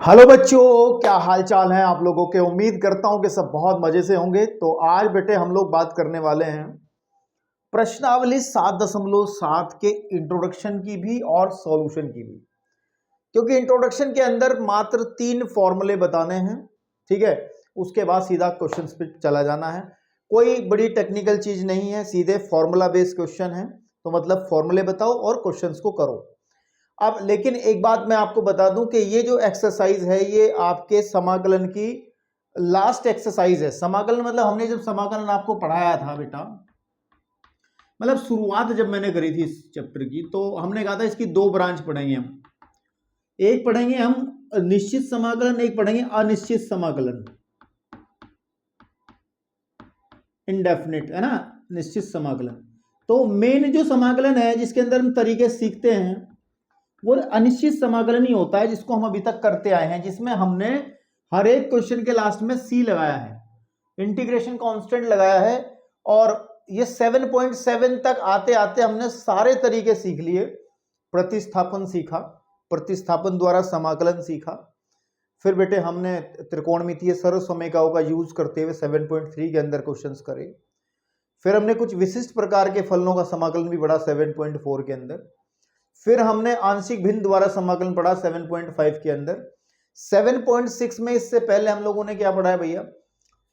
Hello बच्चों, क्या हाल चाल है आप लोगों के। उम्मीद करता हूं कि सब बहुत मजे से होंगे। तो आज बेटे हम लोग बात करने वाले हैं प्रश्नावली 7.7 के इंट्रोडक्शन की भी और सॉल्यूशन की भी। क्योंकि इंट्रोडक्शन के अंदर मात्र 3 फॉर्मूले बताने हैं, ठीक है। उसके बाद सीधा क्वेश्चंस पे चला जाना है। कोई बड़ी टेक्निकल चीज नहीं है, सीधे फॉर्मूला बेस्ड क्वेश्चन है। तो मतलब फॉर्मूले बताओ और क्वेश्चंस को करो। अब लेकिन एक बात मैं आपको बता दूं कि ये जो एक्सरसाइज है ये आपके समाकलन की लास्ट एक्सरसाइज है। समाकलन मतलब हमने जब समाकलन आपको पढ़ाया था बेटा, मतलब शुरुआत जब मैंने करी थी इस चैप्टर की, तो हमने कहा था इसकी 2 ब्रांच पढ़ेंगे हम। एक पढ़ेंगे हम निश्चित समाकलन, एक पढ़ेंगे अनिश्चित समाकलन, इनडेफिनिट, है ना। निश्चित समाकलन तो मेन जो समाकलन है जिसके अंदर हम तरीके सीखते हैं वो अनिश्चित समाकलन ही होता है, जिसको हम अभी तक करते आए हैं, जिसमें हमने हर एक क्वेश्चन के लास्ट में सी लगाया है, इंटीग्रेशन कांस्टेंट लगाया है। और ये 7.7 तक आते आते हमने सारे तरीके सीख लिए। प्रतिस्थापन सीखा, प्रतिस्थापन द्वारा समाकलन सीखा। फिर बेटे हमने त्रिकोणमितीय सर्वसमीकरणों का यूज करते हुए 7.3 के अंदर क्वेश्चंस करे। फिर हमने कुछ विशिष्ट प्रकार के फलनों का समाकलन भी पढ़ा 7.4 के अंदर। फिर हमने आंशिक भिन्न द्वारा समाकलन पढ़ा 7.5 के अंदर। 7.6 में इससे पहले हम लोगों ने क्या पढ़ा है भैया,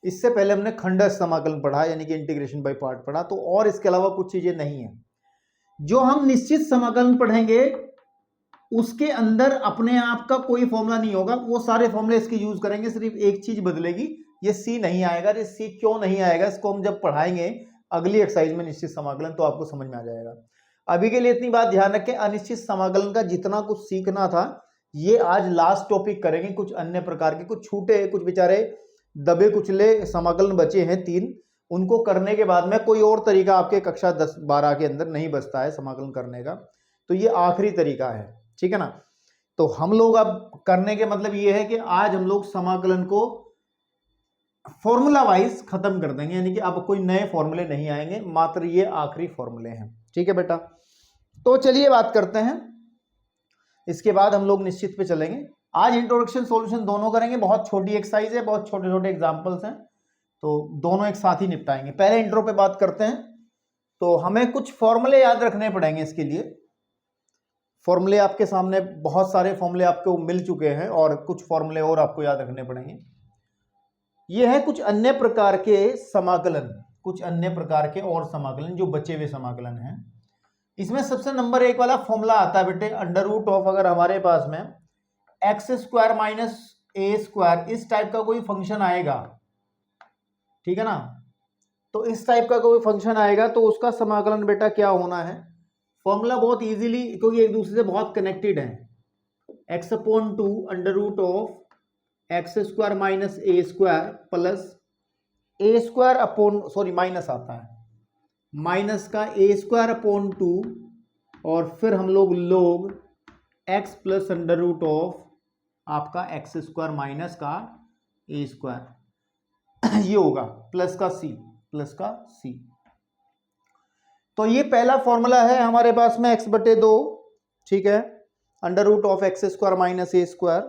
इससे पहले हमने खंडक समाकलन पढ़ा, यानी कि इंटीग्रेशन बाय पार्ट पढ़ा। तो और इसके अलावा कुछ चीजें नहीं है। जो हम निश्चित समाकलन पढ़ेंगे उसके अंदर अपने आप का कोई फॉर्मूला नहीं होगा, वो सारे फॉर्मूले इसके यूज करेंगे। सिर्फ एक चीज बदलेगी, ये सी नहीं आएगा। ये सी क्यों नहीं आएगा इसको हम जब पढ़ाएंगे अगली एक्सरसाइज में निश्चित समाकलन, तो आपको समझ में आ जाएगा। अभी के लिए इतनी बात ध्यान रखें, अनिश्चित समाकलन का जितना कुछ सीखना था ये आज लास्ट टॉपिक करेंगे। कुछ अन्य प्रकार के कुछ छूटे, कुछ बेचारे दबे कुचले समाकलन बचे हैं 3, उनको करने के बाद में कोई और तरीका आपके कक्षा 10-12 के अंदर नहीं बचता है समाकलन करने का। तो ये आखिरी तरीका है, ठीक है ना। तो हम लोग अब करने के मतलब ये है कि आज हम लोग समाकलन को फॉर्मूला वाइज खत्म कर देंगे, यानी कि अब कोई नए फॉर्मूले नहीं आएंगे, मात्र ये आखिरी फॉर्मूले हैं, ठीक है बेटा। तो चलिए बात करते हैं, इसके बाद हम लोग निश्चित पे चलेंगे। आज इंट्रोडक्शन सॉल्यूशन दोनों करेंगे। बहुत छोटी एक्सरसाइज है, बहुत छोटे छोटे एग्जांपल्स हैं, तो दोनों एक साथ ही निपटाएंगे। पहले इंट्रो पे बात करते हैं। तो हमें कुछ फॉर्मूले याद रखने पड़ेंगे इसके लिए। फॉर्मूले आपके सामने, बहुत सारे फॉर्मूले आपको मिल चुके हैं और कुछ फॉर्मूले और आपको याद रखने पड़ेंगे। ये है कुछ अन्य प्रकार के समाकलन, कुछ अन्य प्रकार के और समाकलन जो बचे हुए समाकलन हैं। इसमें सबसे नंबर 1 वाला फॉर्मूला आता है बेटे, अंडर रूट ऑफ, अगर हमारे पास में x² माइनस a², इस टाइप का कोई फंक्शन आएगा, ठीक है ना। तो इस टाइप का कोई फंक्शन आएगा तो उसका समाकलन बेटा क्या होना है। फॉर्मूला बहुत इजीली, क्योंकि एक दूसरे से बहुत कनेक्टेड है, x/2 under root of x² minus a² plus a² upon, sorry minus आता है, माइनस का a²/2 और फिर हम लोग log x plus under root of आपका x² माइनस का a², ये होगा प्लस का c, प्लस का c। तो ये पहला फॉर्मूला है हमारे पास में x/2, ठीक है, under root of x² minus a²,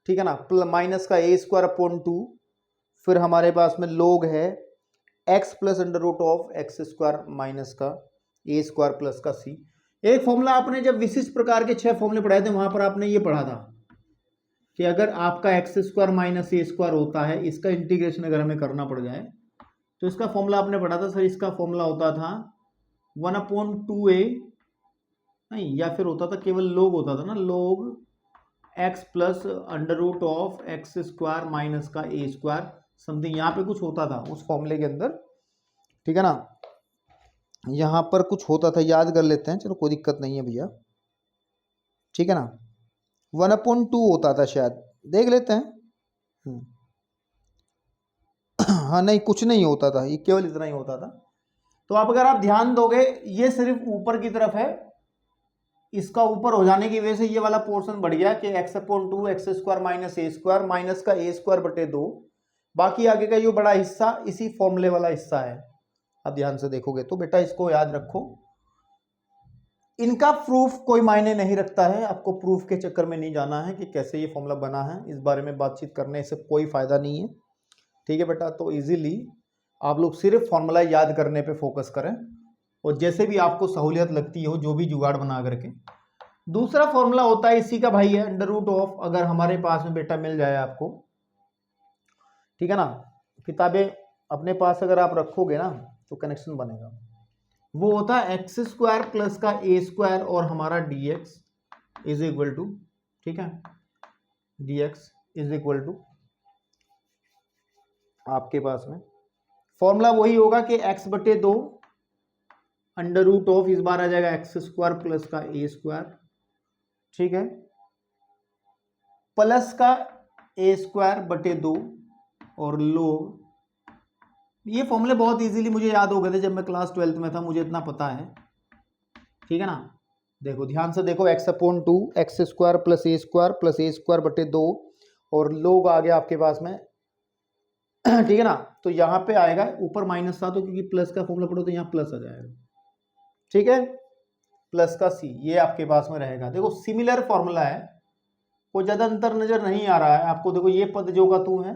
ठीक है ना, माइनस का a²/2, फिर हमारे पास में लोग है x plus under root of x² minus का a² प्लस का c। एक फॉर्मूला आपने जब विशिष्ट प्रकार के 6 फॉर्मूले पढ़ाए थे वहां पर आपने ये पढ़ा था कि अगर आपका x² माइनस a² होता है, इसका इंटीग्रेशन अगर हमें करना पड़ जाए तो इसका फॉर्मूला आपने पढ़ा था सर। इसका फॉर्मूला होता था 1/2a, नहीं, या फिर होता था केवल लोग होता था ना, log x plus under root of x² minus का a², समथिंग यहाँ पे कुछ होता था उस फॉर्मूले के अंदर, ठीक है ना। यहाँ पर कुछ होता था, याद कर लेते हैं, चलो कोई दिक्कत नहीं है भैया, ठीक है ना। 1/2 होता था शायद, देख लेते हैं। हाँ नहीं, कुछ नहीं होता था, ये केवल इतना ही होता था। तो आप अगर आप ध्यान दोगे ये सिर्फ ऊपर की तरफ है, इसका ऊपर हो जाने की वजह से ये वाला पोर्शन बढ़ गया कि x/2 x² minus a² minus का a²/2, बाकी आगे का ये बड़ा हिस्सा इसी फॉर्मूले वाला हिस्सा है। अब ध्यान से देखोगे तो बेटा इसको याद रखो, इनका प्रूफ कोई मायने नहीं रखता है, आपको प्रूफ के चक्कर में नहीं जाना है कि कैसे ये फॉर्मूला बना है, इस बारे में बातचीत करने से कोई फ़ायदा नहीं है। ठीक है बेटा, तो इजीली आप लोग सिर्फ फॉर्मूला याद करने पे फोकस करें और जैसे भी आपको सहूलियत लगती हो जो भी जुगाड़ बना करके। दूसरा फॉर्मूला होता है इसी का भाई है अंडर रूट ऑफ, अगर हमारे पास में बेटा मिल जाए आपको, ठीक है ना, किताबें अपने पास अगर आप रखोगे ना तो कनेक्शन बनेगा। वो होता है एक्स स्क्वायर प्लस का ए स्क्वायर और हमारा d x is equal to, ठीक है, d x is equal to आपके पास में फॉर्मूला वही होगा कि x बटे 2 अंडर रूट ऑफ, इस बार आ जाएगा एक्स स्क्वायर प्लस का ए स्क्वायर, ठीक है, प्लस का ए स्क्वायर बटे 2 और लोग, ये फॉर्मूले बहुत इजीली मुझे याद हो गए थे जब मैं क्लास 12th में था, मुझे इतना पता है, ठीक है ना। देखो ध्यान से देखो, x upon 2 x square plus a square बटे 2 और लोग आ गया आपके पास में ठीक है ना। तो यहाँ पे आएगा, ऊपर माइनस था तो क्योंकि प्लस का फॉर्मूला पढ़ो तो यहाँ प्लस आ जाएगा, ठीक है, प्लस का सी, ये आपके पास में रहेगा। देखो सिमिलर फॉर्मूला है, कोई ज्यादा अंतर नजर नहीं आ रहा है आपको। देखो ये पद जो का तू है,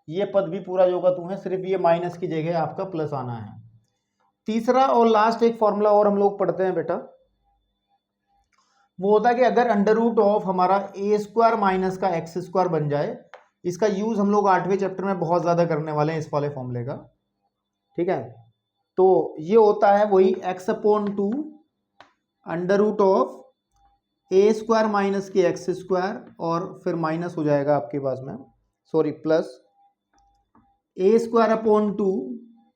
ये पद भी पूरा जो का तू है, सिर्फ ये माइनस की जगह आपका प्लस आना है। तीसरा और लास्ट एक फॉर्मूला और हम लोग पढ़ते हैं बेटा, वो होता है कि अगर अंडर रूट ऑफ हमारा ए स्क्वायर माइनस का एक्स स्क्वायर बन जाए, इसका यूज हम लोग 8वें चैप्टर में बहुत ज्यादा करने वाले हैं इस वाले फॉर्मूले का, ठीक है। तो ये होता है वही x upon 2 under root of a square minus के एक्स स्क्वायर और फिर माइनस हो जाएगा आपके पास में, sorry plus a square upon 2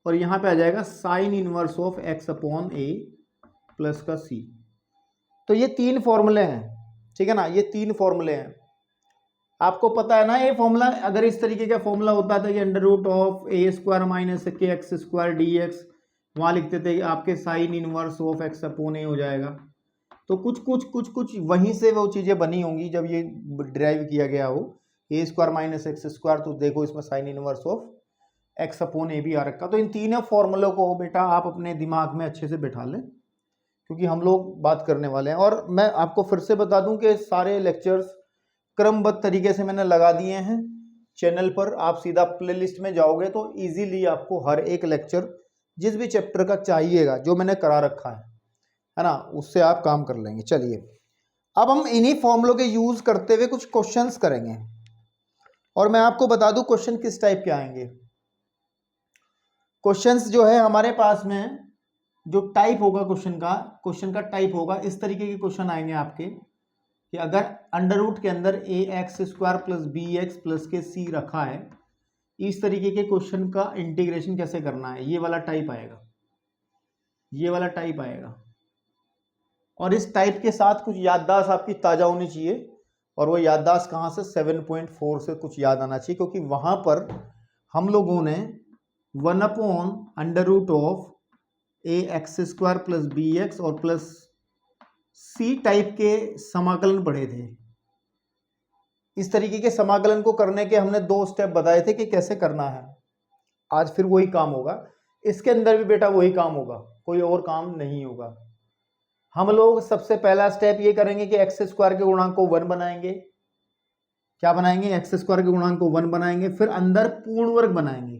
और यहाँ पे आ जाएगा sine inverse of x upon a plus का सी। तो ये 3 फॉर्मूले हैं, ठीक है ना, ये 3 फॉर्मूले हैं। आपको पता है ना ये फॉर्मूला, अगर इस तरीके का फॉर्मूला होता था कि under root of a square minus के एक्स स्क्वायर डी एक्स, वहाँ लिखते थे आपके sine inverse of x upon a हो जाएगा। तो कुछ वहीं से वो चीज़ें बनी होंगी जब ये ड्राइव किया गया हो, a square minus x square, तो देखो इसमें sine inverse of x upon a भी आ रखा। तो इन तीनों फॉर्मूलों को बेटा आप अपने दिमाग में अच्छे से बैठा लें, क्योंकि हम लोग बात करने वाले हैं। और मैं आपको फिर से बता दूं कि सारे लेक्चर्स क्रमबद्ध तरीके से मैंने लगा दिए हैं चैनल पर। आप सीधा प्लेलिस्ट में जाओगे तो इजीली आपको हर एक लेक्चर जिस भी चैप्टर का चाहिएगा जो मैंने करा रखा है ना, उससे आप काम कर लेंगे। चलिए अब हम इन्हीं फॉर्मूलों के यूज करते हुए कुछ क्वेश्चंस करेंगे और मैं आपको बता दूं क्वेश्चन किस टाइप के आएंगे। क्वेश्चंस जो है हमारे पास में, जो टाइप होगा क्वेश्चन का टाइप होगा, इस तरीके के क्वेश्चन आएंगे आपके कि अगर अंडर रूट के अंदर ए x square plus b x plus के सी रखा है, इस तरीके के क्वेश्चन का इंटीग्रेशन कैसे करना है, ये वाला टाइप आएगा, ये वाला टाइप आएगा। और इस टाइप के साथ कुछ याददाश्त आपकी ताज़ा होनी चाहिए, और वो याददाश्त कहाँ से, 7.4 से कुछ याद आना चाहिए, क्योंकि वहाँ पर हम लोगों ने 1 upon under root of a x square plus b x और प्लस सी टाइप के समाकलन पढ़े थे। इस तरीके के समाकलन को करने के हमने 2 स्टेप बताए थे कि कैसे करना है। आज फिर वही काम होगा, इसके अंदर भी बेटा वही काम होगा, कोई और काम नहीं होगा। हम लोग सबसे पहला स्टेप ये करेंगे कि एक्स स्क्वायर के गुणांक को 1 बनाएंगे। क्या बनाएंगे, एक्स स्क्वायर के गुणांक को 1 बनाएंगे, फिर अंदर पूर्ण वर्ग बनाएंगे।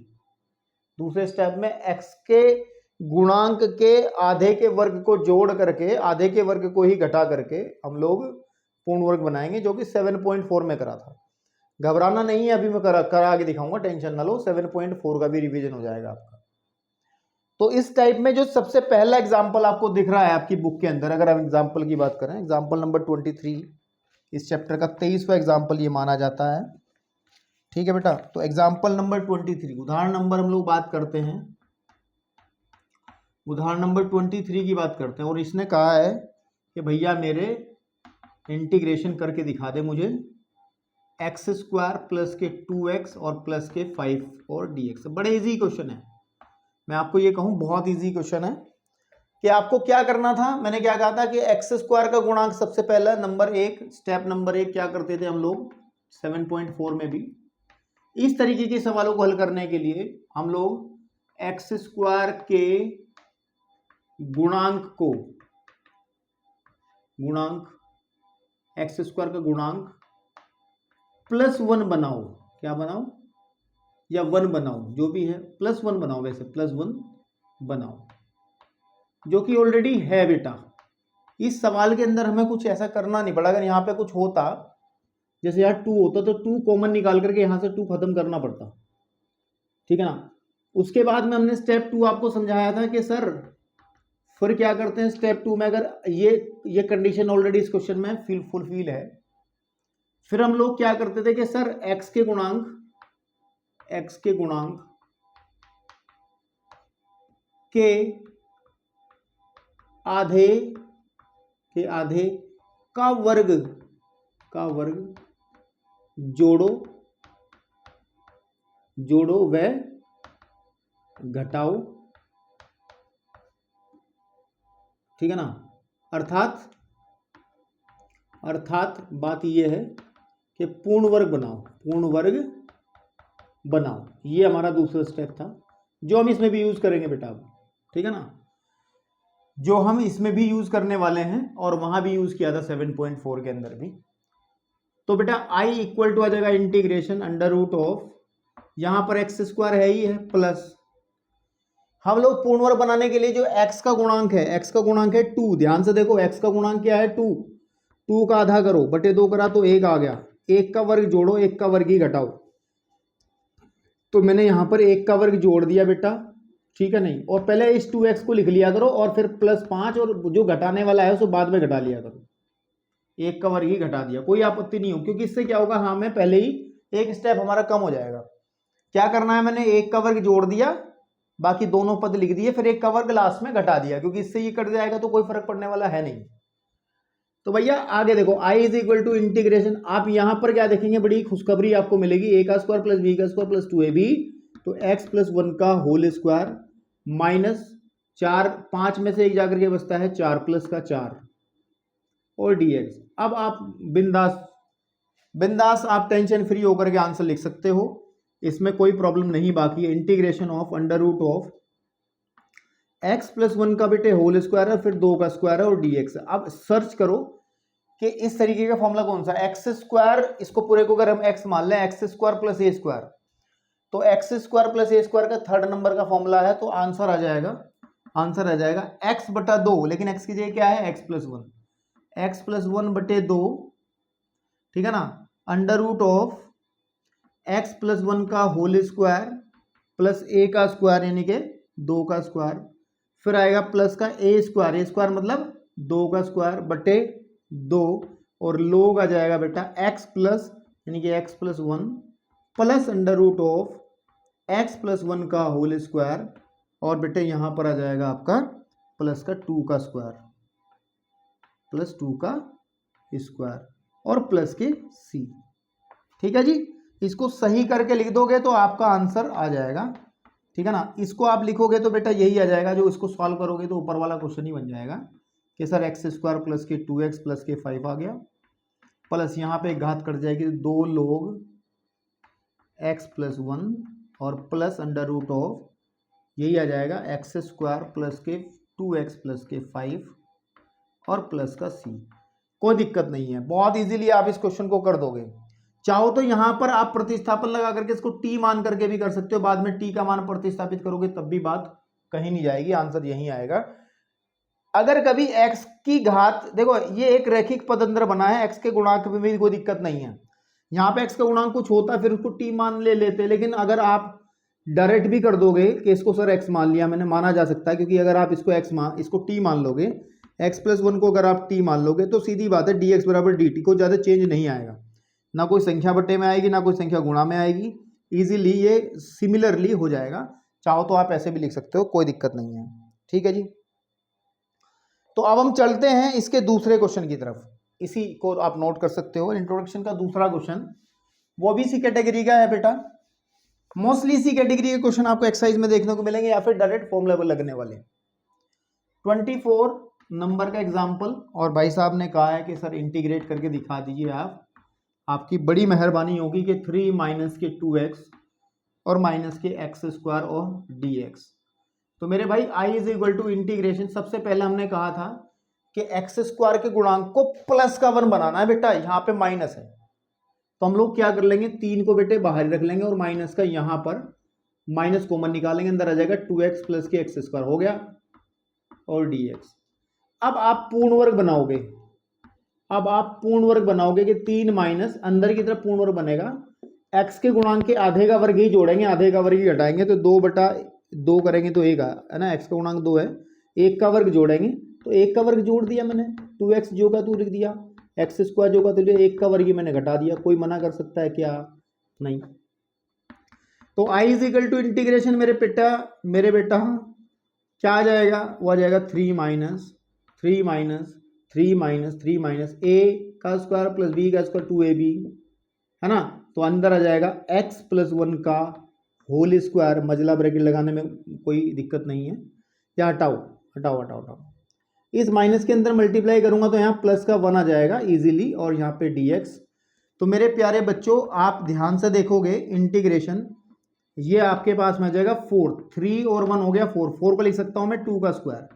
दूसरे स्टेप में एक्स के गुणांक के आधे के वर्ग को जोड़ करके, आधे के वर्ग को ही घटा करके हम लोग पूर्ण वर्ग बनाएंगे, जो कि 7.4 में करा था। घबराना नहीं है, अभी मैं करा के दिखाऊंगा, टेंशन ना लो, 7.4 का भी रिवीजन हो जाएगा आपका। तो इस टाइप में जो सबसे पहला एग्जाम्पल आपको दिख रहा है आपकी बुक के अंदर, अगर हम एग्जाम्पल की बात करें, एग्जाम्पल नंबर 23, इस चैप्टर का 23वां एग्जाम्पल ये माना जाता है, ठीक है बेटा। तो एग्जाम्पल नंबर 23, उदाहरण नंबर हम लोग बात करते हैं, उदाहरण नंबर 23 की बात करते हैं। और इसने कहा है कि भैया मेरे इंटीग्रेशन करके दिखा दे मुझे एक्स स्क्वायर प्लस के 2x और प्लस के 5 और dx। बड़े इजी क्वेश्चन है, मैं आपको ये कहूँ बहुत इजी क्वेश्चन है कि आपको क्या करना था। मैंने क्या कहा था कि एक्स स्क्वायर का गुणांक सबसे पहला नंबर 1, स्टेप नंबर 1 क्या करते थे हम लोग 7.4 में भी। इस तरीके के सवालों को हल करने के लिए हम लोग एक्स स्क्वायर के गुणांक को गुणांक, एक्स स्क्वायर का गुणांक +1 बनाओ, क्या बनाओ, या 1 बनाओ, जो भी है +1 बनाओ, वैसे +1 बनाओ, जो कि ऑलरेडी है बेटा। इस सवाल के अंदर हमें कुछ ऐसा करना नहीं पड़ा। अगर यहाँ पे कुछ होता, जैसे यहाँ 2 होता तो 2 कॉमन निकाल करके यहाँ से 2 खत्म करना पड़ता, ठीक है ना। उसके बाद में हमने स्टेप 2 आपको समझाया था कि सर फिर क्या करते हैं स्टेप 2 में, अगर ये कंडीशन ऑलरेडी इस क्वेश्चन में फुलफिल है, फिर हम लोग क्या करते थे कि सर x के गुणांक के आधे का वर्ग जोड़ो व घटाओ, ठीक है ना। अर्थात बात यह है कि पूर्ण वर्ग बनाओ। ये हमारा दूसरा स्टेप था, जो हम इसमें भी यूज करेंगे बेटा अब, ठीक है ना, जो हम इसमें भी यूज करने वाले हैं और वहां भी यूज किया था 7.4 के अंदर भी। तो बेटा I इक्वल टू आ जाएगा इंटीग्रेशन √, यहां पर x स्क्वायर है ही है, प्लस हम लोग पूर्ण वर्ग बनाने के लिए जो x का गुणांक है 2, ध्यान से देखो x का गुणांक क्या है 2 का आधा करो बटे 2 करा तो 1 आ गया, 1 का वर्ग जोड़ो 1 का वर्ग ही घटाओ। तो मैंने यहां पर 1 का वर्ग जोड़ दिया बेटा, ठीक है नहीं, और पहले इस 2x को लिख लिया करो और फिर +5 और जो घटाने वाला है उसको बाद में घटा लिया करो, 1 का वर्ग ही घटा दिया, कोई आपत्ति नहीं हो, क्योंकि इससे क्या होगा, हाँ मैं पहले ही एक स्टेप हमारा कम हो जाएगा। क्या करना है, मैंने 1 का वर्ग जोड़ दिया, बाकी दोनों पद लिख दिए, फिर 1 का वर्ग लास्ट में घटा दिया, क्योंकि इससे ये कट जाएगा तो कोई फर्क पड़ने वाला है नहीं। तो भैया आगे देखो I is equal to integration, आप यहां पर क्या देखेंगे, बड़ी खुशखबरी आपको मिलेगी, a का स्क्वायर प्लस b का स्क्वायर प्लस 2ab, तो x + 1 का होल स्क्वायर -4, 5 में से एक जाकर के बचता है 4 + का 4 और dx। अब आप बिंदास आप टेंशन फ्री होकर के आंसर लिख सकते हो, इसमें कोई प्रॉब्लम नहीं बाकी है। इंटीग्रेशन ऑफ √, x + 1 का बेटे होल स्क्वायर है, फिर 2 का स्क्वायर है और dx। अब सर्च करो कि इस तरीके का फॉर्मूला कौन सा, एक्स स्क्वायर, इसको पूरे को अगर हम x मान लें, x square plus a square, तो x square plus a square का 3rd नंबर का फॉर्मूला है, तो आंसर आ जाएगा x बटा 2, लेकिन x की जगह क्या है, x + 1 बटे 2, ठीक है ना, √, x + 1 का होल स्क्वायर प्लस a का स्क्वायर यानी कि 2 का स्क्वायर, फिर आएगा प्लस का a स्क्वायर मतलब 2 का स्क्वायर बटे 2, और लोग आ जाएगा बेटा x प्लस यानी कि x + 1 प्लस √, x + 1 का होल स्क्वायर, और बेटे यहां पर आ जाएगा आपका प्लस का 2 का स्क्वायर प्लस 2 का स्क्वायर और प्लस के c, ठीक है जी। इसको सही करके लिख दोगे तो आपका आंसर आ जाएगा, ठीक है ना। इसको आप लिखोगे तो बेटा यही आ जाएगा, जो इसको सॉल्व करोगे तो ऊपर वाला क्वेश्चन ही बन जाएगा कि सर x स्क्वायर प्लस के 2x प्लस के 5 आ गया, प्लस यहाँ पे घात कट जाएगी 2 लोग x + 1 और प्लस √, यही आ जाएगा x स्क्वायर प्लस के 2x प्लस के 5 और प्लस का c। कोई दिक्कत नहीं है, बहुत इजीली आप इस क्वेश्चन को कर दोगे। चाहो तो यहां पर आप प्रतिस्थापन लगा करके इसको t मान करके भी कर सकते हो, बाद में t का मान प्रतिस्थापित करोगे तब भी बात कहीं नहीं जाएगी, आंसर यहीं आएगा। अगर कभी x की घात, देखो ये एक रैखिक पद अंदर बना है, x के गुणांक में भी कोई दिक्कत नहीं है, यहाँ पे x का गुणांक कुछ होता फिर उसको t मान ले लेते, लेकिन अगर आप डायरेक्ट भी कर दोगे कि इसको सर x मान लिया, मैंने माना जा सकता है, क्योंकि अगर आप इसको t मान लोगे, x + 1 को अगर आप t मान लोगे तो सीधी बात है dx = dt, को ज्यादा चेंज नहीं आएगा, ना कोई संख्या बट्टे में आएगी ना कोई संख्या गुणा में आएगी, इजीली ये सिमिलरली हो जाएगा। चाहो तो आप ऐसे भी लिख सकते हो, कोई दिक्कत नहीं है, ठीक है जी। तो अब हम चलते हैं इसके दूसरे क्वेश्चन की तरफ, इसी को आप नोट कर सकते हो, इंट्रोडक्शन का दूसरा क्वेश्चन, वो भी इसी कैटेगरी का है बेटा। मोस्टली इसी कैटेगरी के क्वेश्चन आपको एक्सरसाइज में देखने को मिलेंगे या फिर डायरेक्ट फॉर्मूला पर लगने वाले। 24 नंबर का एग्जाम्पल, और भाई साहब ने कहा है कि सर इंटीग्रेट करके दिखा दीजिए आप, आपकी बड़ी मेहरबानी होगी कि 3 - के 2x और माइनस के x² और dx। तो मेरे भाई I is equal to integration, सबसे पहले हमने कहा था कि एक्स स्क्वायर के गुणांक को प्लस का 1 बनाना है बेटा, यहाँ पे माइनस है तो हम लोग क्या कर लेंगे, 3 को बेटे बाहर रख लेंगे और माइनस का यहाँ पर माइनस कॉमन निकालेंगे, अंदर आ जाएगा 2x प्लस के एक्स स्क्वायर हो गया और dx। अब आप पूर्ण वर्ग बनाओगे, कि 3 माइनस अंदर की तरफ पूर्ण वर्ग बनेगा, x के गुणांक के आधे का वर्ग ही जोड़ेंगे, आधे का वर्ग ही घटाएंगे तो 2/2 करेंगे तो 1 है ना, x का गुणांक 2 है, 1 का वर्ग जोड़ेंगे तो 1 का वर्ग जोड़ दिया मैंने, 2x जो का 2 लिख दिया, एक्स स्क्वायर जो का तो 1 का वर्ग ही मैंने घटा दिया। कोई मना कर सकता है क्या? नहीं। तो i is equal to integration मेरे बेटा क्या आ जाएगा, वो आ जाएगा 3 माइनस a का स्क्वायर प्लस b का स्क्वायर 2ab है ना, तो अंदर आ जाएगा x प्लस 1 का होल स्क्वायर, मजला ब्रैकेट लगाने में कोई दिक्कत नहीं है, या हटाओ इस माइनस के अंदर मल्टीप्लाई करूंगा तो यहाँ प्लस का 1 आ जाएगा इजीली, और यहाँ पे dx। तो मेरे प्यारे बच्चों आप ध्यान से देखोगे इंटीग्रेशन, ये आपके पास में आ जाएगा 4, 3 और 1 हो गया 4 को लिख सकता हूं मैं 2 का स्क्वायर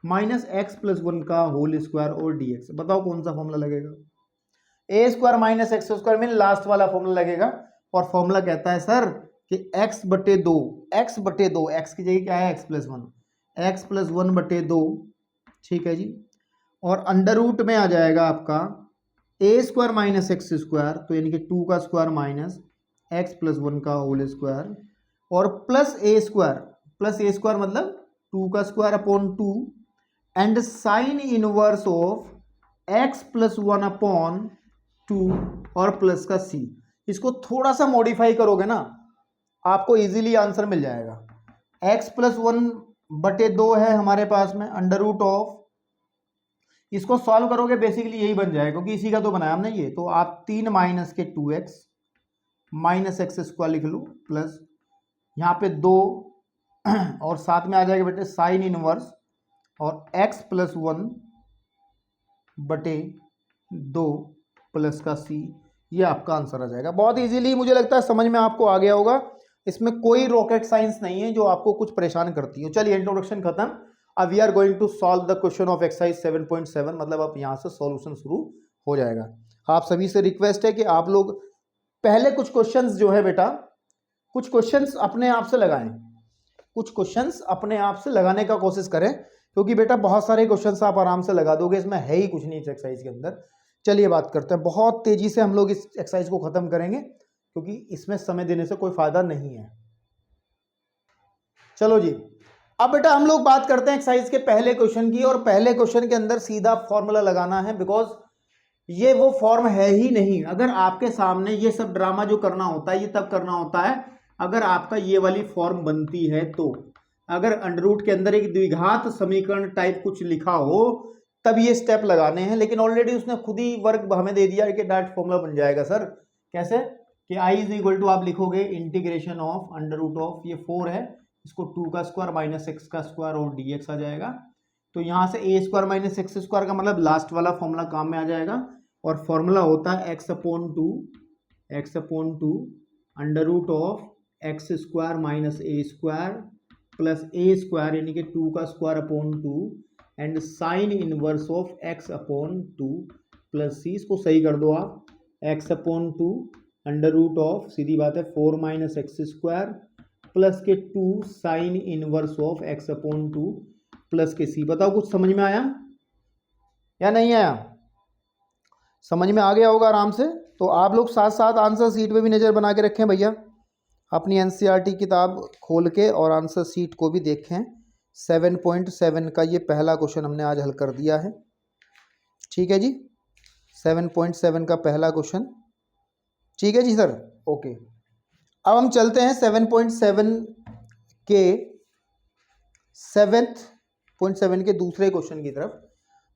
माइनस एक्स प्लस 1 का होल स्क्वायर और dx। बताओ कौन सा फॉर्मूला लगेगा, ए स्क्वायर माइनस एक्स स्क्वायर में लास्ट वाला फॉर्मूला लगेगा, और फॉर्मूला कहता है सर कि x बटे 2, x की जगह क्या है x प्लस 1 बटे 2, ठीक है जी, और अंडर रूट में आ जाएगा आपका ए स्क्वायर माइनस एक्स स्क्वायर, तो यानी कि 2 का स्क्वायर माइनस एक्स प्लस 1 का होल स्क्वायर, और प्लस ए स्क्वायर मतलब 2 का square upon 2 and sine inverse of x plus 1 upon 2 और प्लस का c। इसको थोड़ा सा मॉडिफाई करोगे ना आपको इजीली आंसर मिल जाएगा। x प्लस 1 बटे 2 है हमारे पास में, अंडर रूट ऑफ, इसको सॉल्व करोगे बेसिकली यही बन जाएगा क्योंकि इसी का तो बनाया हमने ये, तो आप 3 माइनस के 2x माइनस एक्स स्क्वायर लिख लो प्लस यहाँ पे 2 और साथ में आ जाएगा बेटे साइन इनवर्स और x प्लस 1 बटे 2 प्लस का c, ये आपका आंसर आ जाएगा। बहुत इजीली मुझे लगता है समझ में आपको आ गया होगा, इसमें कोई रॉकेट साइंस नहीं है जो आपको कुछ परेशान करती हो। चलिए इंट्रोडक्शन खत्म, अब we are going to solve the question of exercise 7.7, मतलब अब यहाँ से सॉल्यूशन शुरू हो जाएगा। आप सभी से रिक्वेस्ट है कि आप लोग पहले कुछ क्वेश्चंस जो है बेटा, कुछ क्वेश्चंस अपने आप से लगाएं, कुछ क्वेश्चंस अपने आप से लगाने का कोशिश करें, क्योंकि बेटा बहुत सारे क्वेश्चंस आप आराम से लगा दोगे, इसमें है ही कुछ नहीं इस एक्सरसाइज के अंदर। चलिए बात करते हैं, बहुत तेजी से हम लोग इस एक्सरसाइज को खत्म करेंगे क्योंकि इसमें समय देने से कोई फायदा नहीं है। चलो जी, अब बेटा हम लोग बात करते हैं एक्सरसाइज के पहले क्वेश्चन की, और पहले क्वेश्चन के अंदर सीधा फॉर्मूला लगाना है, बिकॉज ये वो फॉर्म है ही नहीं। अगर आपके सामने ये सब ड्रामा जो करना होता है ये तब करना होता है अगर आपका ये वाली फॉर्म बनती है, तो अगर अंडर रूट के अंदर एक द्विघात समीकरण टाइप कुछ लिखा हो तब ये स्टेप लगाने हैं, लेकिन ऑलरेडी उसने खुद ही वर्क हमें दे दिया कि डायरेक्ट फॉर्मूला बन जाएगा। सर कैसे कि i इज इक्वल टू आप लिखोगे integration of under root of, ये 4 है, इसको 2 का स्क्वायर माइनस एक्स का स्क्वायर और dx आ जाएगा। तो यहाँ से a square minus x square का मतलब लास्ट वाला फॉर्मूला काम में आ जाएगा, और फॉर्मूला होता है x upon two under root of x square minus a square plus a square यानी कि 2 का square upon 2 and sine inverse of x upon 2 plus c। इसको सही कर दो आप, x upon 2 under root of, सीधी बात है 4 माइनस एक्स स्क्वायर प्लस के 2 sine inverse of x upon 2 plus के c। बताओ कुछ समझ में आया या नहीं आया? समझ में आ गया होगा आराम से। तो आप लोग साथ साथ आंसर सीट पे भी नज़र बना के रखें भैया, अपनी एनसीईआरटी किताब खोल के और आंसर सीट को भी देखें। 7.7 का ये पहला क्वेश्चन हमने आज हल कर दिया है, ठीक है जी, 7.7 का पहला क्वेश्चन, ठीक है जी सर, ओके। अब हम चलते हैं 7.7 के 7.7 के दूसरे क्वेश्चन की तरफ,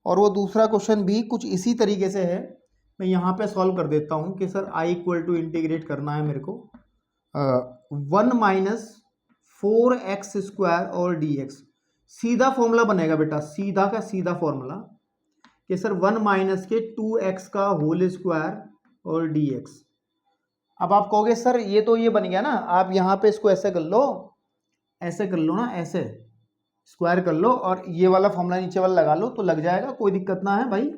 और वो दूसरा क्वेश्चन भी कुछ इसी तरीके से है। मैं यहाँ पे सॉल्व कर देता हूँ कि sir i equal to integrate करना है मेरे को 1 माइनस 4x स्क्वायर और dx। सीधा फॉर्मूला बनेगा बेटा, सीधा का सीधा फॉर्मूला कि सर 1 माइनस के 2x का होल स्क्वायर और dx। अब आप कहोगे सर ये तो ये बन गया ना, आप यहाँ पे इसको ऐसे कर लो, ऐसे कर लो ना, ऐसे स्क्वायर कर लो और ये वाला फॉर्मूला नीचे वाला लगा लो तो लग जाएगा, कोई दिक्कत ना है भाई।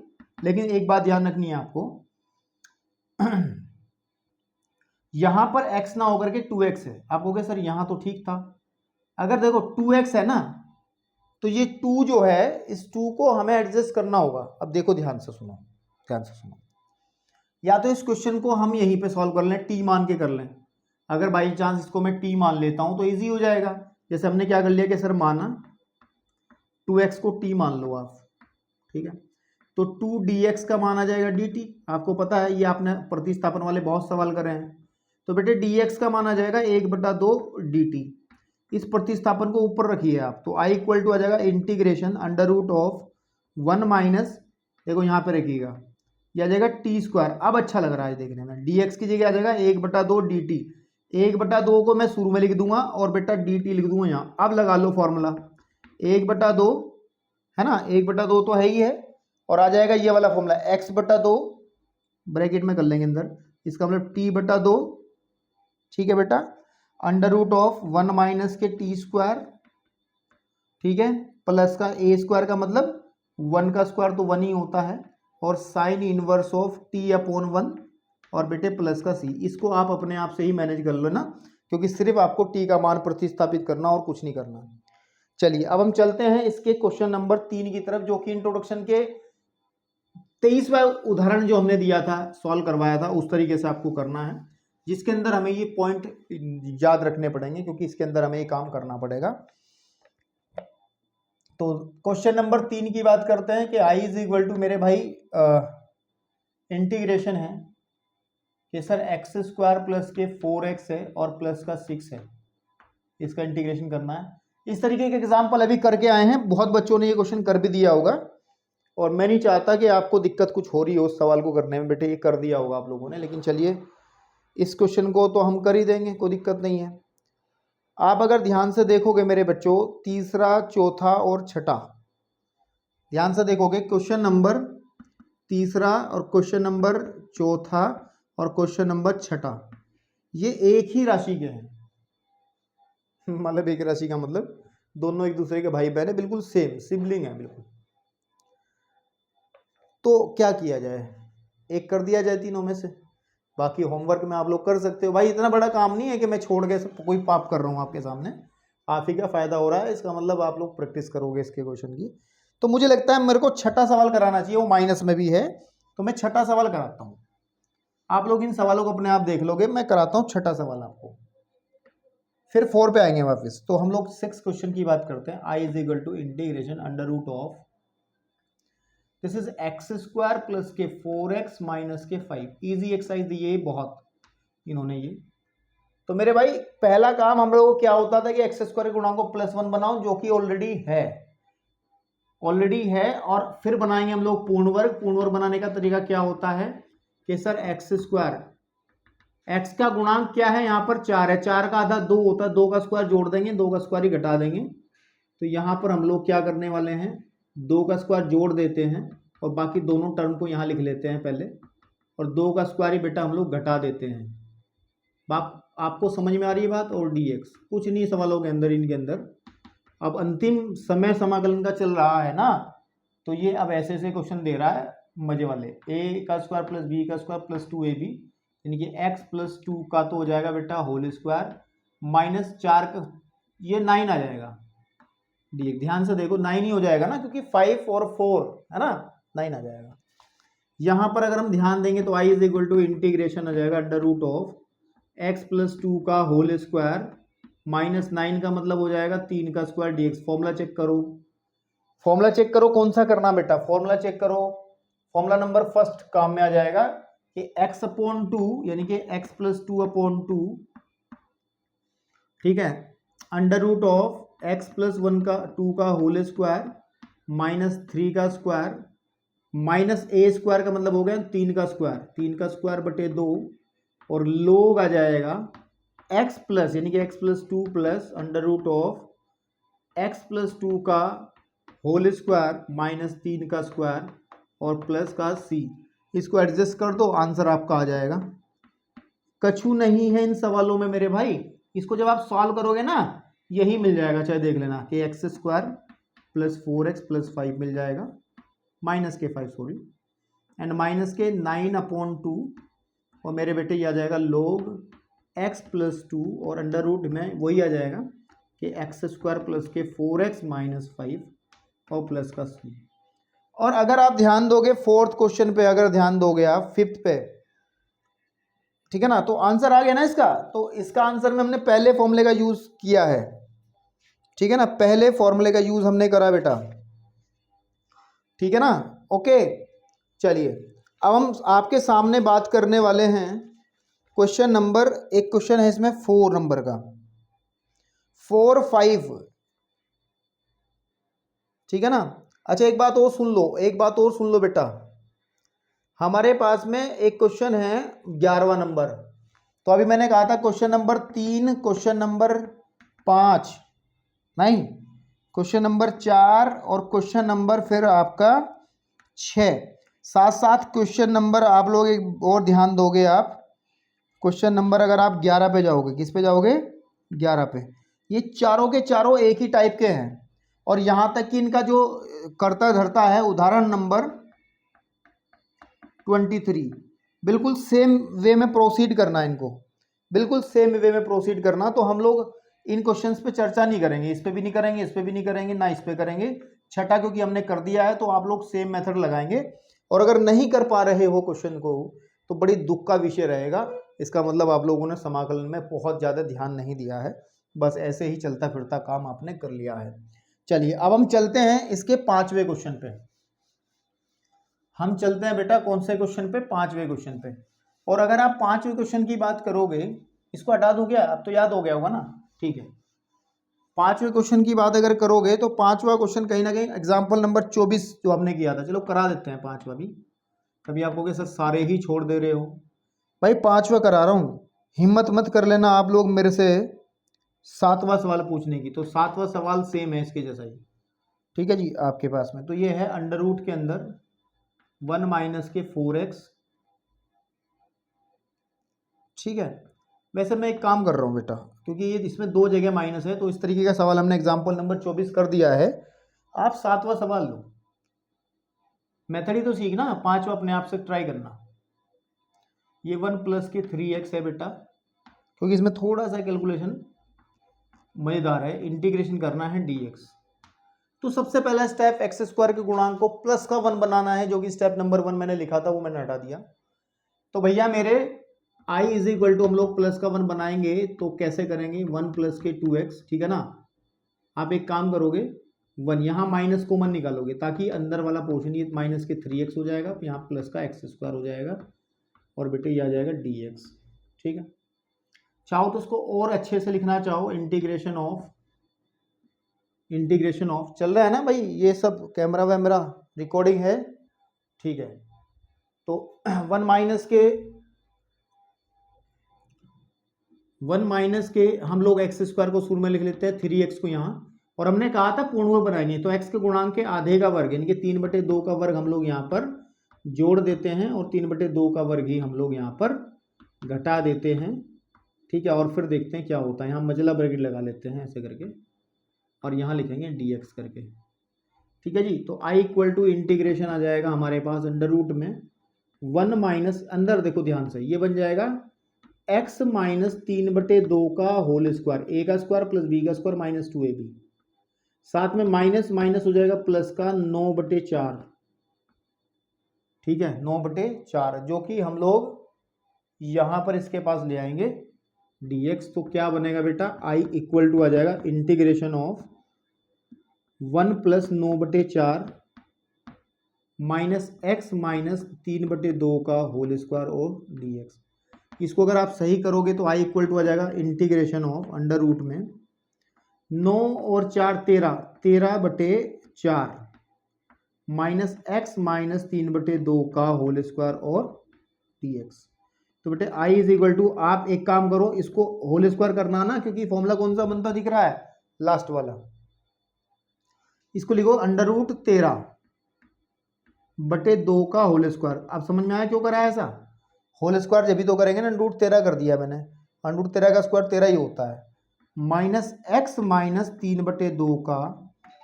लेकिन एक बात ध्यान रखनी है आपको, यहां पर x ना होकर के 2x है। आप कहोगे सर यहां तो ठीक था। अगर देखो 2x है ना, तो ये 2 जो है, इस 2 को हमें एडजस्ट करना होगा। अब देखो ध्यान से सुनो, ध्यान से सुनो। या तो इस क्वेश्चन को हम यहीं पे सॉल्व कर लें, t मान के कर लें। अगर बाई चांस इसको मैं t मान लेता हूं तो इजी हो जाएगा। जैसे हमने क्या कर लिया कि सर माना 2x को t मान लो आप, ठीक है, तो 2 dx का मान आ जाएगा dt। आपको पता है, ये आपने प्रतिस्थापन वाले बहुत सवाल करे हैं। तो बेटे dx का मान आ जाएगा 1/2 dt। इस प्रतिस्थापन को ऊपर रखिए आप, तो i इक्वल टू आ जाएगा इंटीग्रेशन √1 माइनस, देखो यहाँ पे रखिएगा, यह आ जाएगा t²। अब अच्छा लग रहा है देखने में। dx की जगह आ जाएगा 1/2 dt। 1/2 को मैं शुरू में लिख दूंगा और बेटा dt लिख दूंगा यहाँ। अब लगा लो फॉर्मूला 1/2 है ना, 1/2 तो है ही है, और आ जाएगा ये वाला फॉर्मूला x/2 ब्रैकेट में कर लेंगे अंदर, इसका मतलब t/2, ठीक है बेटा, √1 माइनस के t², ठीक है, प्लस का a² का मतलब 1 का स्क्वायर तो 1 ही होता है, और साइन इनवर्स ऑफ t/1 और बेटे प्लस का c। इसको आप अपने आप से ही मैनेज कर लो ना, क्योंकि सिर्फ आपको t का मान प्रतिस्थापित करना और कुछ नहीं करना। चलिए अब हम चलते हैं इसके क्वेश्चन नंबर 3 की तरफ, जो कि इंट्रोडक्शन के 23वां उदाहरण जो हमने दिया था, सॉल्व करवाया था, उस तरीके से आपको करना है, जिसके अंदर हमें ये पॉइंट याद रखने पड़ेंगे, क्योंकि इसके अंदर हमें ये काम करना पड़ेगा। तो क्वेश्चन नंबर 3 की बात करते हैं कि i इज इक्वल टू, मेरे भाई इंटीग्रेशन है कि सर x² प्लस के 4x है और प्लस का 6 है, इसका इंटीग्रेशन करना है। इस तरीके के एग्जाम्पल अभी करके आए हैं, बहुत बच्चों ने ये क्वेश्चन कर भी दिया होगा, और मैं नहीं चाहता कि आपको दिक्कत कुछ हो रही हो उस सवाल को करने में। बेटे ये कर दिया होगा आप लोगों ने, लेकिन चलिए इस क्वेश्चन को तो हम कर ही देंगे, कोई दिक्कत नहीं है। आप अगर ध्यान से देखोगे मेरे बच्चों, तीसरा, चौथा और छठा, ध्यान से देखोगे, क्वेश्चन नंबर तीसरा और क्वेश्चन नंबर चौथा और क्वेश्चन नंबर छठा, ये एक ही राशि के हैं। मतलब एक राशि का मतलब दोनों एक दूसरे के भाई बहन है, बिल्कुल सेम सिबलिंग है बिल्कुल। तो क्या किया जाए, एक कर दिया जाए तीनों में से, बाकी होमवर्क में आप लोग कर सकते हो। भाई इतना बड़ा काम नहीं है कि मैं छोड़ के कोई पाप कर रहा हूँ आपके सामने, आप ही का फायदा हो रहा है, इसका मतलब आप लोग प्रैक्टिस करोगे इसके क्वेश्चन की। तो मुझे लगता है मेरे को छठा सवाल कराना चाहिए, वो माइनस में भी है, तो मैं छठा सवाल कराता हूँ। आप लोग इन सवालों को अपने आप देख लोगे, मैं कराता हूँ छठा सवाल आपको, फिर 4 पे आएंगे वापस। तो हम लोग 6 क्वेश्चन की बात करते हैं। i is equal to integration √, this is x² plus के 4x माइनस के 5। इजी एक्सरसाइज दी है बहुत इन्होंने ये। तो मेरे भाई पहला काम हम लोगों को क्या होता था कि x² गुणा को +1 बनाओ, जो कि ऑलरेडी है, और फिर बनाएंगे हम लोग पूर्ण वर्ग। पूर्ण वर्ग बनाने का तरीका क्या होता है कि सर x², x का गुणांक क्या है, यहाँ पर 4 है, 4 का आधा 2 होता है, 2 का स्क्वायर जोड़ देंगे, 2 का स्क्वायर ही घटा देंगे। तो यहाँ पर हम लोग क्या करने वाले हैं, 2 का स्क्वायर जोड़ देते हैं और बाकी दोनों टर्म को यहाँ लिख लेते हैं पहले, और 2 का स्क्वायर ही बेटा हम लोग घटा देते हैं। आपको समझ में आ रही है बात। और dx कुछ नहीं सवालों के अंदर, इनके अंदर अब अंतिम समय समाकलन का चल रहा है ना, तो ये अब ऐसे ऐसे क्वेश्चन दे रहा है मजे वाले। a का स्क्वायर प्लस b का स्क्वायर प्लस 2ab, यानी कि x प्लस 2 का तो हो जाएगा बेटा होल स्क्वायर, माइनस 4 का ये 9 आ जाएगा। dx ध्यान से देखो 9 ही हो जाएगा ना, क्योंकि 5 और 4 है ना, 9 आ जाएगा। यहाँ पर अगर हम ध्यान देंगे तो i is equal to integration आ जाएगा √x प्लस 2 का होल स्क्वायर माइनस 9 का मतलब हो जाएगा 3 का स्क्वायर dx। फॉर्मूला चेक करो, फॉर्मूला चेक करो, कौन सा करना बेटा, फॉर्मूला चेक करो। फॉर्मूला नंबर फर्स्ट काम में आ जाएगा कि x/2 यानी कि x प्लस 2/2, ठीक है, √x प्लस 1 का 2 का होल स्क्वायर माइनस 3 का स्क्वायर माइनस a² का मतलब हो गया 3 का स्क्वायर, 3 का स्क्वायर बटे 2, और लोग आ जाएगा x प्लस यानी कि x plus 2 plus √x plus 2 का होल स्क्वायर माइनस 3 का स्क्वायर और प्लस का c। इसको एडजस्ट कर दो, आंसर आपका आ जाएगा। कछु नहीं है इन सवालों में मेरे भाई। इसको जब आप सॉल्व करोगे ना, यही मिल जाएगा, चाहे देख लेना कि x square plus 4x plus 5 मिल जाएगा, माइनस के 5 सॉरी, एंड माइनस के 9/2 और मेरे बेटे ये आ जाएगा log x प्लस 2 और अंडर रूट में वही आ जाएगा कि एक्स स्क्वायर प्लस के 4x माइनस 5 और प्लस का c। और अगर आप ध्यान दोगे फोर्थ क्वेश्चन पे, अगर ध्यान दोगे आप फिफ्थ पे, ठीक है ना, तो आंसर आ गया ना इसका। तो इसका आंसर में हमने पहले फॉर्मूले का यूज किया है, ठीक है ना, पहले फॉर्मूले का यूज हमने करा बेटा, ठीक है ना। ओके चलिए अब हम आपके सामने बात करने वाले हैं क्वेश्चन नंबर, एक क्वेश्चन है इसमें 4 नंबर का, 4, 5, ठीक है ना। अच्छा एक बात और सुन लो, एक बात और सुन लो बेटा, हमारे पास में एक क्वेश्चन है 11वां नंबर। तो अभी मैंने कहा था क्वेश्चन नंबर 3, क्वेश्चन नंबर 5 नहीं, क्वेश्चन नंबर 4 और क्वेश्चन नंबर फिर आपका 6, साथ साथ क्वेश्चन नंबर आप लोग एक और ध्यान दोगे आप, क्वेश्चन नंबर अगर आप 11 पे जाओगे, किस पे जाओगे, 11 पे, ये चारों के चारों एक ही टाइप के हैं। और यहाँ तक कि इनका जो करता धरता है उदाहरण नंबर 23, बिल्कुल सेम वे में प्रोसीड करना है इनको, बिल्कुल सेम वे में प्रोसीड करना। तो हम लोग इन क्वेश्चंस पे चर्चा नहीं करेंगे, इस पे भी नहीं करेंगे, इस पे भी नहीं करेंगे, ना इस पे करेंगे, छठा क्योंकि हमने कर दिया है, तो आप लोग सेम मेथड लगाएंगे। और अगर नहीं कर पा रहे हो क्वेश्चन को तो बड़ी दुख का विषय रहेगा, इसका मतलब आप लोगों ने समाकलन में बहुत ज़्यादा ध्यान नहीं दिया है, बस ऐसे ही चलता फिरता काम आपने कर लिया है। चलिए अब हम चलते हैं इसके 5वें क्वेश्चन पे, हम चलते हैं बेटा कौन से क्वेश्चन पे, 5वें क्वेश्चन पे। और अगर आप 5वें क्वेश्चन की बात करोगे, इसको हटा दूं क्या, अब तो याद हो गया होगा ना, ठीक है। 5वें क्वेश्चन की बात अगर करोगे तो 5वां क्वेश्चन कहीं ना कहीं एग्जाम्पल नंबर 24 जो आपने किया था, चलो करा देते हैं 5वां भी। कभी आप कहोगे सर सारे ही छोड़ दे रहे हो, भाई 5वां करा रहा हूँ, हिम्मत मत कर लेना आप लोग मेरे से 7वां सवाल पूछने की। तो 7वां सवाल सेम है इसके जैसा ही, ठीक है जी आपके पास में। तो ये है अंडर रूट के अंदर 1 माइनस के 4x, ठीक है। वैसे मैं एक काम कर रहा हूँ बेटा, क्योंकि ये इसमें 2 जगह माइनस है, तो इस तरीके का सवाल हमने एग्जाम्पल नंबर 24 कर दिया है। आप 7वां सवाल लो, मेथड ही तो सीखना, 5वां अपने आप से ट्राई करना। ये 1 प्लस के 3x है बेटा, क्योंकि इसमें थोड़ा सा कैलकुलेशन मजेदार है, इंटीग्रेशन करना है dx। तो सबसे पहला स्टेप एक्स स्क्वायर के गुणांक को प्लस का 1 बनाना है, जो कि स्टेप नंबर 1 मैंने लिखा था वो मैंने हटा दिया। तो भैया मेरे i इज इक्वल टू, हम लोग प्लस का 1 बनाएंगे तो कैसे करेंगे, 1 प्लस के 2x, ठीक है ना। आप एक काम करोगे 1 यहाँ माइनस कॉमन निकालोगे, ताकि अंदर वाला पोर्शन ये माइनस के 3x हो जाएगा, यहाँ प्लस का x स्क्वायर हो जाएगा, और बेटे ये आ जाएगा dx, ठीक है। चाहो तो उसको और अच्छे से लिखना चाहो, इंटीग्रेशन ऑफ चल रहा है ना भाई, ये सब कैमरा वैमरा रिकॉर्डिंग है, ठीक है। तो 1 माइनस के हम लोग एक्स स्क्वायर को शुरू में लिख लेते हैं, 3x को यहाँ, और हमने कहा था पूर्णवर्ग बनाएंगे, तो x के गुणांक के आधे का वर्ग यानी कि 3/2 का वर्ग हम लोग यहाँ पर जोड़ देते हैं, और 3/2 का वर्ग ही हम लोग यहाँ पर घटा देते हैं, ठीक है। और फिर देखते हैं क्या होता है, यहाँ मजला ब्रैकेट लगा लेते हैं ऐसे करके, और यहाँ लिखेंगे dx करके, ठीक है जी। तो i इक्वल टू इंटीग्रेशन आ जाएगा हमारे पास अंडर रूट में 1 माइनस, अंदर देखो ध्यान से, ये बन जाएगा x माइनस 3/2 का होल स्क्वायर, a का स्क्वायर प्लस b का स्क्वायर माइनस 2ab, साथ में माइनस माइनस हो जाएगा प्लस का 9/4, ठीक है, 9/4, जो कि हम लोग यहाँ पर इसके पास ले आएंगे dx। तो क्या बनेगा बेटा, i इक्वल टू आ जाएगा integration of 1 plus 9/4 minus x minus 3/2 का होल स्क्वायर और dx। इसको अगर आप सही करोगे तो i इक्वल टू आ जाएगा इंटीग्रेशन ऑफ अंडर रूट में 9 और 4 13/4 माइनस x माइनस 3/2 का होल स्क्वायर और dx। तो बेटे i इज इक्वल टू, आप एक काम करो, इसको होल स्क्वायर करना ना, क्योंकि फॉर्मूला कौन सा बनता दिख रहा है, लास्ट वाला, इसको लिखो अंडर रूट 13/2 का होल स्क्वायर। अब समझ में आया क्यों करा है ऐसा, होल स्क्वायर जब भी तो करेंगे ना, अंडर रूट 13 कर दिया मैंने, अंडर रूट 13 का स्क्वायर 13 ही होता है, माइनस एक्स माइनस 3/2 का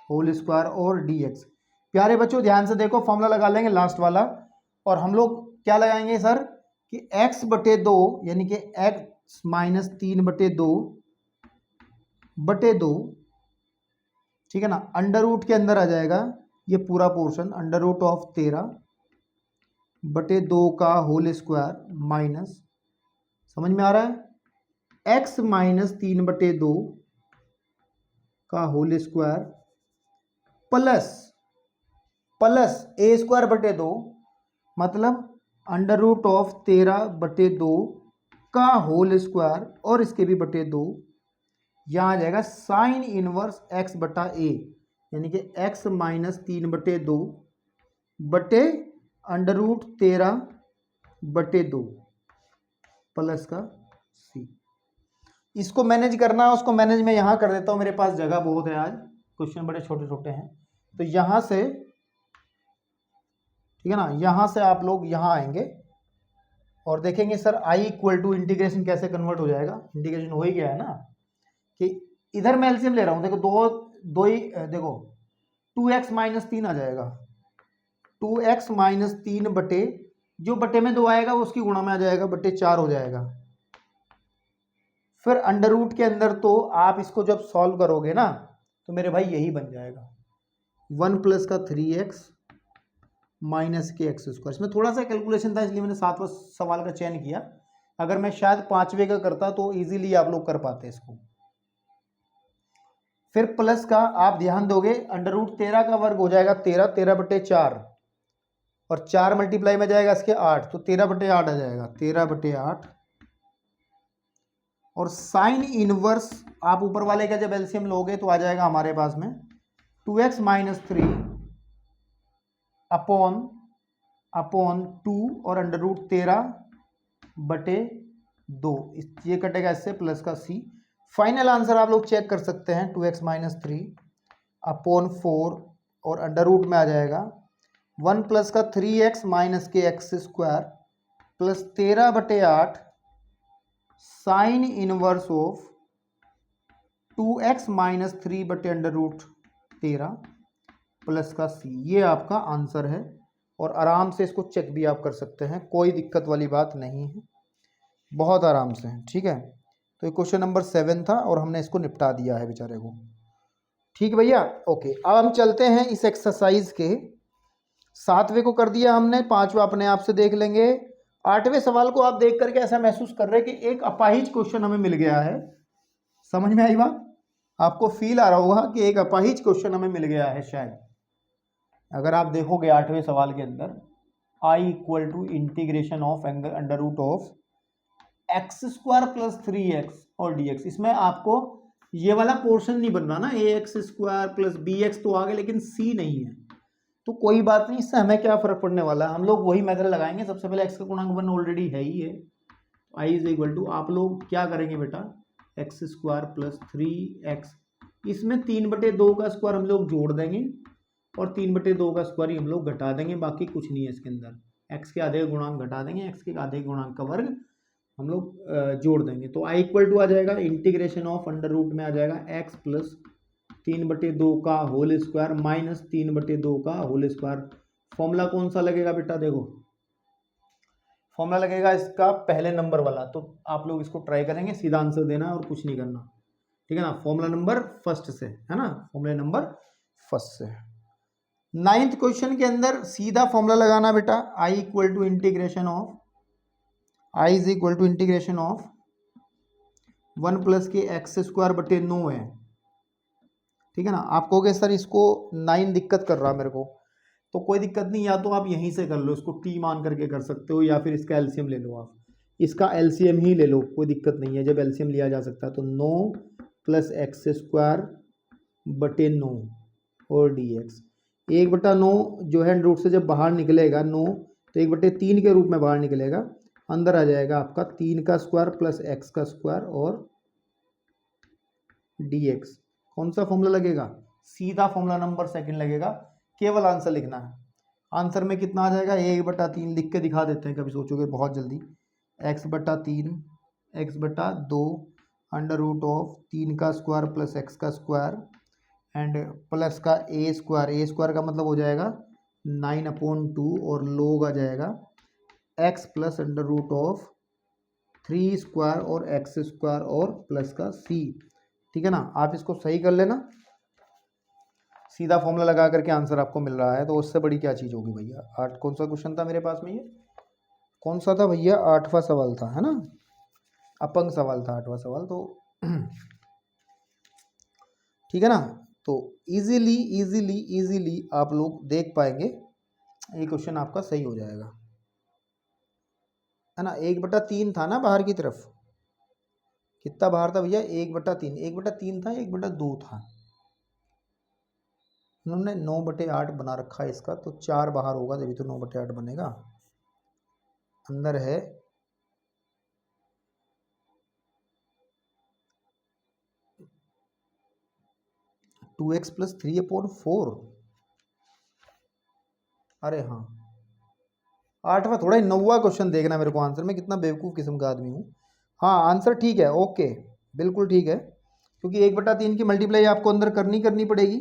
होल स्क्वायर और डी एक्स। प्यारे बच्चों ध्यान से देखो, फॉर्मूला लगा लेंगे लास्ट वाला, और हम लोग क्या लगाएंगे सर कि x/2 यानी कि x माइनस 3/2 ठीक है ना, अंडर रूट के अंदर आ जाएगा ये पूरा पोर्शन, अंडर रूट ऑफ 13/2 का होल स्क्वायर माइनस, समझ में आ रहा है, x माइनस 3/2 का होल स्क्वायर प्लस a²/2 मतलब अंडर रूट ऑफ 13/2 का होल स्क्वायर और इसके भी बटे 2, यहाँ आ जाएगा साइन इनवर्स x/a यानी कि x माइनस 3/2 बटे अंडर रूट 13/2 प्लस का c। इसको मैनेज करना है, उसको मैनेज में यहाँ कर देता हूँ, मेरे पास जगह बहुत है, आज क्वेश्चन बड़े छोटे छोटे हैं, तो यहाँ से ठीक है ना, यहाँ से आप लोग यहाँ आएंगे और देखेंगे sir i equal to integration कैसे कन्वर्ट हो जाएगा। इंटीग्रेशन हो ही गया है ना, कि इधर मैं एलसीएम ले रहा हूँ, देखो दो ही देखो 2x माइनस 3 आ जाएगा, 2x माइनस 3 बटे जो बटे में 2 आएगा वो उसकी गुणा में आ जाएगा, बटे 4 हो जाएगा। फिर अंडर रूट के अंदर तो आप इसको जब सॉल्व करोगे ना तो मेरे भाई यही बन जाएगा 1 प्लस का 3x माइनस के x स्क्वायर। इसमें थोड़ा सा कैलकुलेशन था इसलिए मैंने 7वां सवाल का चयन किया, अगर मैं शायद 5वें का करता तो इजीली आप लोग कर पाते इसको। फिर प्लस का आप ध्यान दोगे, अंडर रूट 13 का वर्ग हो जाएगा 13/4 और 4 मल्टीप्लाई में जाएगा इसके 8, तो 13/8 आ जाएगा, 13/8। और साइन इनवर्स आप ऊपर वाले का जब एलसीएम लोगे तो आ जाएगा हमारे पास में 2x माइनस 3 अपॉन 2 और अंडर रूट 13/2, ये कटेगा इससे, प्लस का c। फाइनल आंसर आप लोग चेक कर सकते हैं, 2x माइनस 3 अपॉन 4 और अंडर रूट में आ जाएगा 1 प्लस का 3x माइनस के x square plus 13/8 sign inverse of 2x minus 3 बटे अंडर रूट 13 प्लस का c। ये आपका आंसर है, और आराम से इसको चेक भी आप कर सकते हैं, कोई दिक्कत वाली बात नहीं है, बहुत आराम से है, ठीक है। तो ये क्वेश्चन नंबर 7 था और हमने इसको निपटा दिया है बेचारे को, ठीक है भैया। ओके, अब हम चलते हैं इस एक्सरसाइज के 7वें को कर दिया हमने, 5वां अपने आप से देख लेंगे। 8वें सवाल को आप देख करके ऐसा महसूस कर रहे हैं कि एक अपाहिज क्वेश्चन हमें मिल गया है, समझ में आई बात, आपको फील आ रहा होगा कि एक अपाहिज क्वेश्चन हमें मिल गया है शायद। अगर आप देखोगे 8वें सवाल के अंदर i equal to integration of under root of x² plus 3x और dx, इसमें आपको ये वाला पोर्शन नहीं बनना ना, ax² प्लस bx तो आ गया लेकिन c नहीं है, तो कोई बात नहीं, इससे हमें क्या फर्क पड़ने वाला है, हम लोग वही मेथड लगाएंगे। सबसे पहले x का गुणांक 1 ऑलरेडी है ही है, i इज इक्वल टू आप लोग क्या करेंगे बेटा, x² प्लस 3x, इसमें 3/2 का स्क्वायर हम लोग जोड़ देंगे और 3/2 का स्क्वायर ही हम लोग घटा देंगे, बाकी कुछ नहीं है इसके अंदर, x के आधे गुणांक घटा देंगे, x के आधे गुणांक का वर्ग हम लोग जोड़ देंगे, तो i इक्वल टू आ जाएगा इंटीग्रेशन ऑफ अंडर रूट में आ जाएगा x प्लस 3/2 का होल स्क्वायर माइनस 3/2 का होल स्क्वायर। फॉर्मूला कौन सा लगेगा बेटा, देखो फॉर्मूला लगेगा इसका पहले नंबर वाला, तो आप लोग इसको ट्राई करेंगे, सीधा आंसर देना और कुछ नहीं करना, ठीक है ना। फॉर्मूला नंबर फर्स्ट से है ना, फॉर्मूला नंबर फर्स्ट से। 9th क्वेश्चन के अंदर सीधा फॉर्मूला लगाना बेटा, i equal to integration of i is equal to integration of 1 plus के x² बटे 9 है, ठीक है ना। आप कहोगे सर इसको 9 दिक्कत कर रहा मेरे को, तो कोई दिक्कत नहीं, या तो आप यहीं से कर लो, इसको t मान करके कर सकते हो, या फिर इसका एलसीएम ले लो, आप इसका एलसीएम ही ले लो, कोई दिक्कत नहीं है, जब एलसीएम लिया जा सकता है। तो 9 प्लस x² बटे 9 और dx, 1/9 जो है रूट से जब बाहर निकलेगा 9, तो 1/3 के रूप में बाहर निकलेगा, अंदर आ जाएगा आपका 3 का स्क्वायर प्लस x का स्क्वायर और dx। कौन सा फॉर्मूला लगेगा, सीधा फॉर्मूला नंबर सेकंड लगेगा, केवल आंसर लिखना है। आंसर में कितना आ जाएगा, 1/3 लिख के दिखा देते हैं, कभी सोचोगे बहुत जल्दी, x/3 x/2 under root of 3 का स्क्वायर प्लस एक्स का स्क्वायर एंड प्लस का ए स्क्वायर का मतलब हो जाएगा 9/2 और लोग आ जाएगा x plus under root of 3 square और एक्स स्क्वायर और प्लस का सी। ठीक है ना, आप इसको सही कर लेना, सीधा फॉर्मूला लगा करके आंसर आपको मिल रहा है, तो उससे बड़ी क्या चीज़ होगी भैया। 8 कौन सा क्वेश्चन था मेरे पास में, ये कौन सा था भैया, 8वां सवाल था, है ना, अपंग सवाल था 8वां सवाल। तो ठीक है ना, तो इजीली आप लोग देख पाएंगे, ये क्वेश्चन आपका सही हो जाएगा, है ना। 1/3 था ना बाहर की तरफ, कितना बाहर था भैया, 1/3 था, 1/2 था। उन्होंने 9/8 बना रखा है इसका, तो 4 बाहर होगा जब तो 9/8 बनेगा। अंदर है 2x + 3/4। अरे हाँ, 8वां थोड़ा ही, 9वां क्वेश्चन देखना मेरे को आंसर में, कितना बेवकूफ़ किस्म का आदमी हूँ। हाँ आंसर ठीक है, ओके बिल्कुल ठीक है, क्योंकि 1/3 की मल्टीप्लाई आपको अंदर करनी पड़ेगी,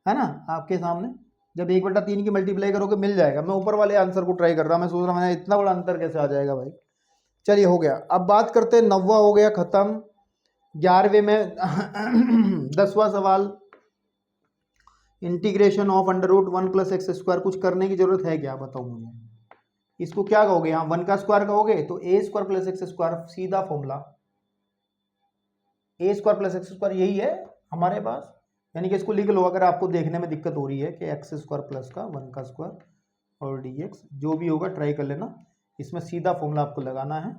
है ना, आपके सामने। जब 1/3 की मल्टीप्लाई करोगे मिल जाएगा। मैं ऊपर वाले आंसर को ट्राई कर रहा, मैं सोच रहा मैं इतना बड़ा अंतर कैसे आ जाएगा भाई। चलिए हो गया, अब बात करते हैं 9वां हो गया ख़त्म। 11वें में 10वां सवाल, integration of under root 1 + x²। कुछ करने की जरूरत है क्या, बताओ मुझे। इसको क्या कहोगे, यहाँ 1 का स्क्वायर कहोगे तो a² + x², सीधा फॉर्मूला, a² + x², यही है हमारे पास। यानी कि इसको लिख लो अगर आपको देखने में दिक्कत हो रही है कि x² + का 1 का स्क्वायर और dx, जो भी होगा ट्राई कर लेना। इसमें सीधा फॉर्मूला आपको लगाना है,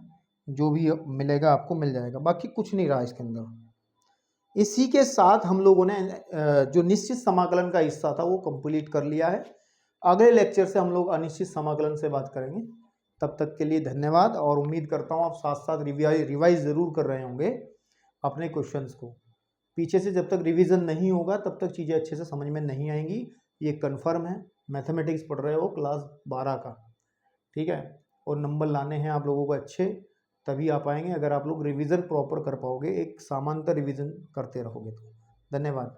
जो भी मिलेगा आपको मिल जाएगा, बाकी कुछ नहीं रहा इसके अंदर। इसी के साथ हम लोगों ने जो निश्चित समाकलन का हिस्सा था वो कंप्लीट कर लिया है। अगले लेक्चर से हम लोग अनिश्चित समाकलन से बात करेंगे। तब तक के लिए धन्यवाद, और उम्मीद करता हूँ आप साथ साथ रिवाइज ज़रूर कर रहे होंगे अपने क्वेश्चंस को। पीछे से जब तक रिवीजन नहीं होगा तब तक चीज़ें अच्छे से समझ में नहीं आएंगी, ये कंफर्म है। मैथमेटिक्स पढ़ रहे हो क्लास 12 का, ठीक है, और नंबर लाने हैं आप लोगों को अच्छे, तभी आ पाएंगे अगर आप लोग रिवीजन प्रॉपर कर पाओगे, एक समांतर रिवीजन करते रहोगे तो। धन्यवाद।